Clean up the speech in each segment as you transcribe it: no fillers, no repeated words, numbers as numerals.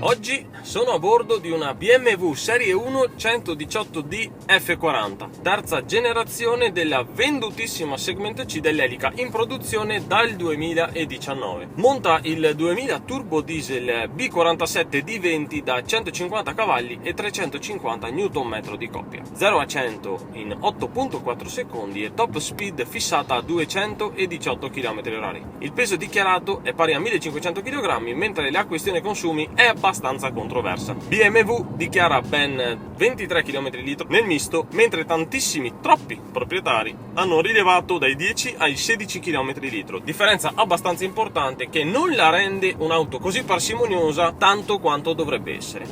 Oggi sono a bordo di una BMW Serie 1 118D F40, terza generazione della vendutissima segmento C dell'elica, in produzione dal 2019. Monta il 2000 turbo diesel B47 D20 da 150 cavalli e 350 Nm di coppia. 0 a 100 in 8.4 secondi e top speed fissata a 218 km/h. Il peso dichiarato è pari a 1500 kg, mentre la questione consumi è abbastanza controversa. BMW dichiara ben 23 km/h nel misto, mentre tantissimi, troppi proprietari hanno rilevato dai 10 ai 16 km/h, differenza abbastanza importante che non la rende un'auto così parsimoniosa tanto quanto dovrebbe essere.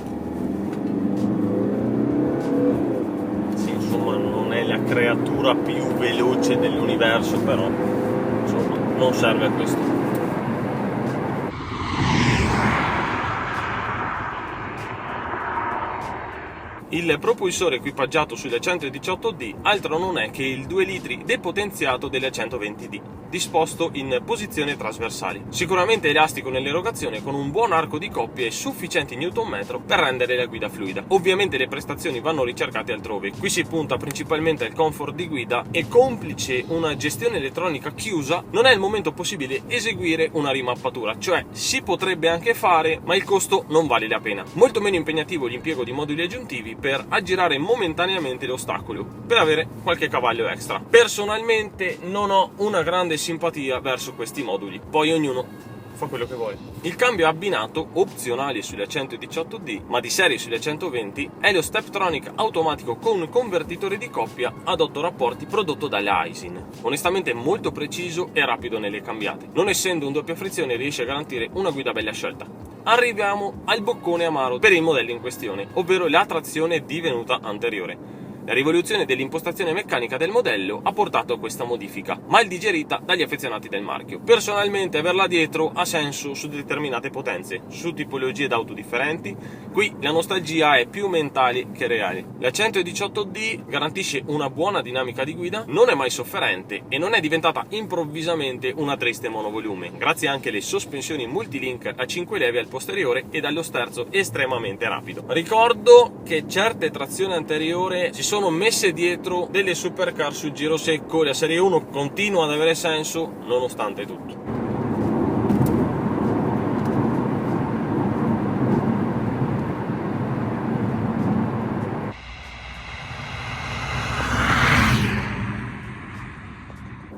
Sì, insomma, non è la creatura più veloce dell'universo, però insomma non serve a questo. Il propulsore equipaggiato sulle 118D altro non è che il 2 litri depotenziato delle 120D, disposto in posizione trasversale. Sicuramente elastico nell'erogazione, con un buon arco di coppia e sufficienti Nm per rendere la guida fluida. Ovviamente le prestazioni vanno ricercate altrove. Qui si punta principalmente al comfort di guida e, complice una gestione elettronica chiusa, non è al momento possibile eseguire una rimappatura, cioè si potrebbe anche fare, ma il costo non vale la pena. Molto meno impegnativo l'impiego di moduli aggiuntivi per aggirare momentaneamente l'ostacolo, per avere qualche cavallo extra. Personalmente non ho una grande simpatia verso questi moduli, poi ognuno fa quello che vuole. Il cambio abbinato, opzionale sulle 118D, ma di serie sulle 120, è lo Steptronic automatico con convertitore di coppia ad 8 rapporti prodotto dalla Aisin. Onestamente molto preciso e rapido nelle cambiate. Non essendo un doppia frizione, riesce a garantire una guida bella scelta. Arriviamo al boccone amaro per il modello in questione, ovvero la trazione divenuta anteriore. La rivoluzione dell'impostazione meccanica del modello ha portato a questa modifica, mal digerita dagli affezionati del marchio. Personalmente averla dietro ha senso su determinate potenze, su tipologie d'auto differenti. Qui la nostalgia è più mentale che reale. La 118D garantisce una buona dinamica di guida, non è mai sofferente e non è diventata improvvisamente una triste monovolume, grazie anche alle sospensioni multilink a 5 leve al posteriore e dallo sterzo estremamente rapido. Ricordo che certe trazioni anteriore si sono messe dietro delle supercar sul giro secco, la Serie 1 continua ad avere senso nonostante tutto.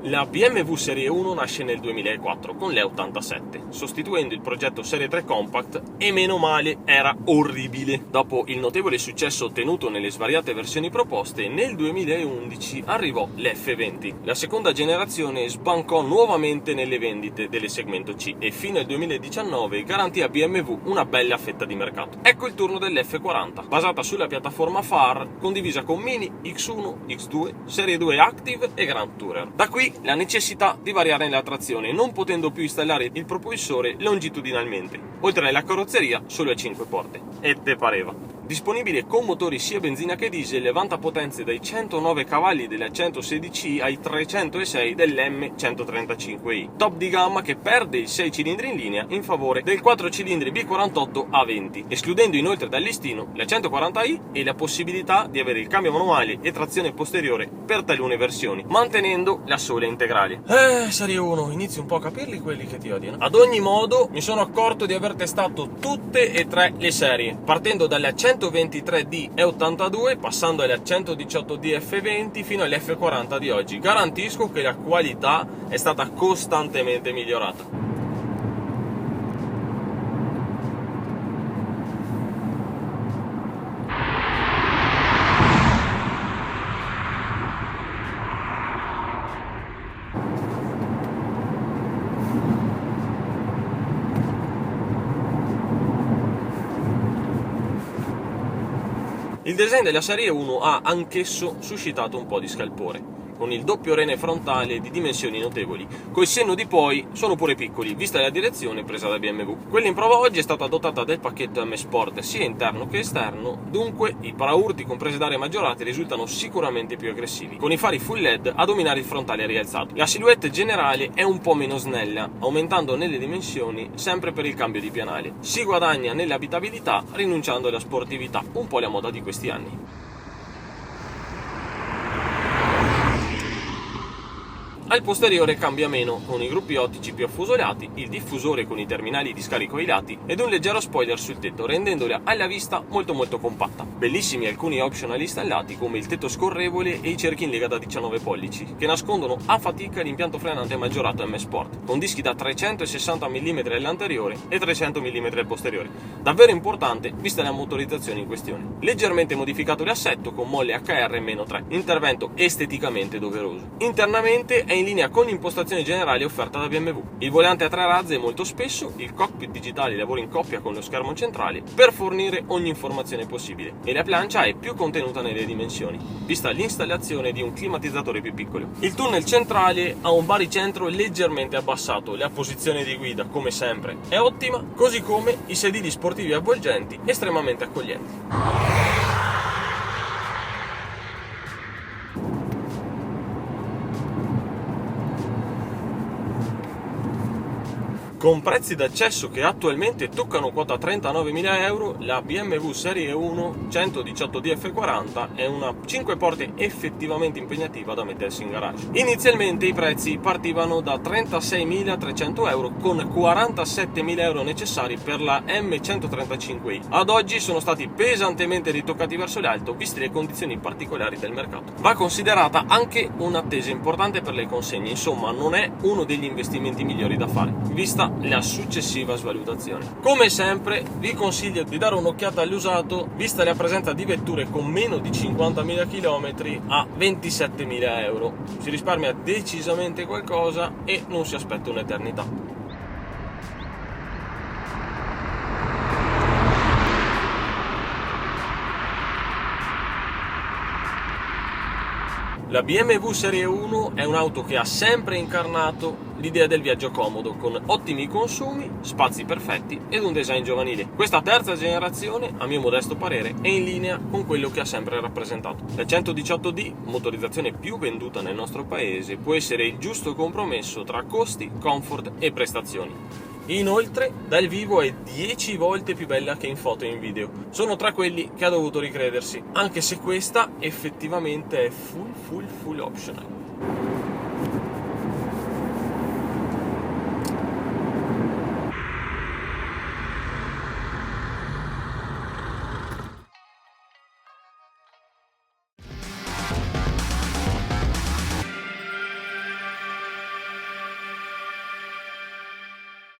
La BMW Serie 1 nasce nel 2004 con l'E87, sostituendo il progetto Serie 3 Compact, e meno male, era orribile. Dopo il notevole successo ottenuto nelle svariate versioni proposte, nel 2011 arrivò l'F20. La seconda generazione sbancò nuovamente nelle vendite del segmento C e fino al 2019 garantì a BMW una bella fetta di mercato. Ecco il turno dell'F40, basata sulla piattaforma FAR, condivisa con Mini, X1, X2, Serie 2 Active e Grand Tourer. Da qui la necessità di variare la trazione, non potendo più installare il propulsore longitudinalmente, oltre alla carrozzeria solo a 5 porte. E te pareva. Disponibile con motori sia benzina che diesel, vanta potenze dai 109 cavalli della 116i ai 306 dell'M135i. Top di gamma che perde il 6 cilindri in linea in favore del 4 cilindri B48 A20, escludendo inoltre dal listino la 140i e la possibilità di avere il cambio manuale e trazione posteriore per talune versioni, mantenendo la sola integrale. Serie 1, inizio un po' a capirli quelli che ti odiano. Ad ogni modo, mi sono accorto di aver testato tutte e tre le serie, partendo dalla 123D E82, passando alla 118D F20 fino all'F40 di oggi. Garantisco che la qualità è stata costantemente migliorata. Il design della Serie 1 ha anch'esso suscitato un po' di scalpore. con il doppio rene frontale di dimensioni notevoli. Col senno di poi sono pure piccoli, vista la direzione presa da BMW. Quella in prova oggi è stata dotata del pacchetto M Sport sia interno che esterno, dunque i paraurti con prese d'aria maggiorate risultano sicuramente più aggressivi, con i fari full LED a dominare il frontale rialzato. La silhouette generale è un po' meno snella, aumentando nelle dimensioni sempre per il cambio di pianale. Si guadagna nell'abitabilità rinunciando alla sportività, un po' la moda di questi anni. Al posteriore cambia meno, con i gruppi ottici più affusolati, il diffusore con i terminali di scarico ai lati ed un leggero spoiler sul tetto, rendendola alla vista molto compatta. Bellissimi alcuni optional installati come il tetto scorrevole e i cerchi in lega da 19 pollici, che nascondono a fatica l'impianto frenante maggiorato M Sport, con dischi da 360 mm all'anteriore e 300 mm al posteriore. Davvero importante vista la motorizzazione in questione. Leggermente modificato l'assetto con molle HR-3, intervento esteticamente doveroso. Internamente è in linea con l'impostazione generale offerta da BMW. Il volante a 3 razze molto spesso, il cockpit digitale lavora in coppia con lo schermo centrale per fornire ogni informazione possibile e la plancia è più contenuta nelle dimensioni, vista l'installazione di un climatizzatore più piccolo. Il tunnel centrale ha un baricentro leggermente abbassato, la posizione di guida, come sempre, è ottima, così come i sedili sportivi avvolgenti estremamente accoglienti. Con prezzi d'accesso che attualmente toccano quota 39.000 euro, la BMW Serie 1 118D F40 è una 5 porte effettivamente impegnativa da mettersi in garage. Inizialmente i prezzi partivano da 36.300 euro con 47.000 euro necessari per la M135i. Ad oggi sono stati pesantemente ritoccati verso l'alto, viste le condizioni particolari del mercato. Va considerata anche un'attesa importante per le consegne, insomma non è uno degli investimenti migliori da fare, vista la successiva svalutazione. Come sempre vi consiglio di dare un'occhiata all'usato, vista la presenza di vetture con meno di 50.000 km a 27.000 euro. Si risparmia decisamente qualcosa e non si aspetta un'eternità. La BMW Serie 1 è un'auto che ha sempre incarnato l'idea del viaggio comodo, con ottimi consumi, spazi perfetti ed un design giovanile. Questa terza generazione, a mio modesto parere, è in linea con quello che ha sempre rappresentato. La 118D, motorizzazione più venduta nel nostro paese, può essere il giusto compromesso tra costi, comfort e prestazioni. Inoltre, dal vivo è 10 volte più bella che in foto e in video. Sono tra quelli che ha dovuto ricredersi, anche se questa effettivamente è full optional.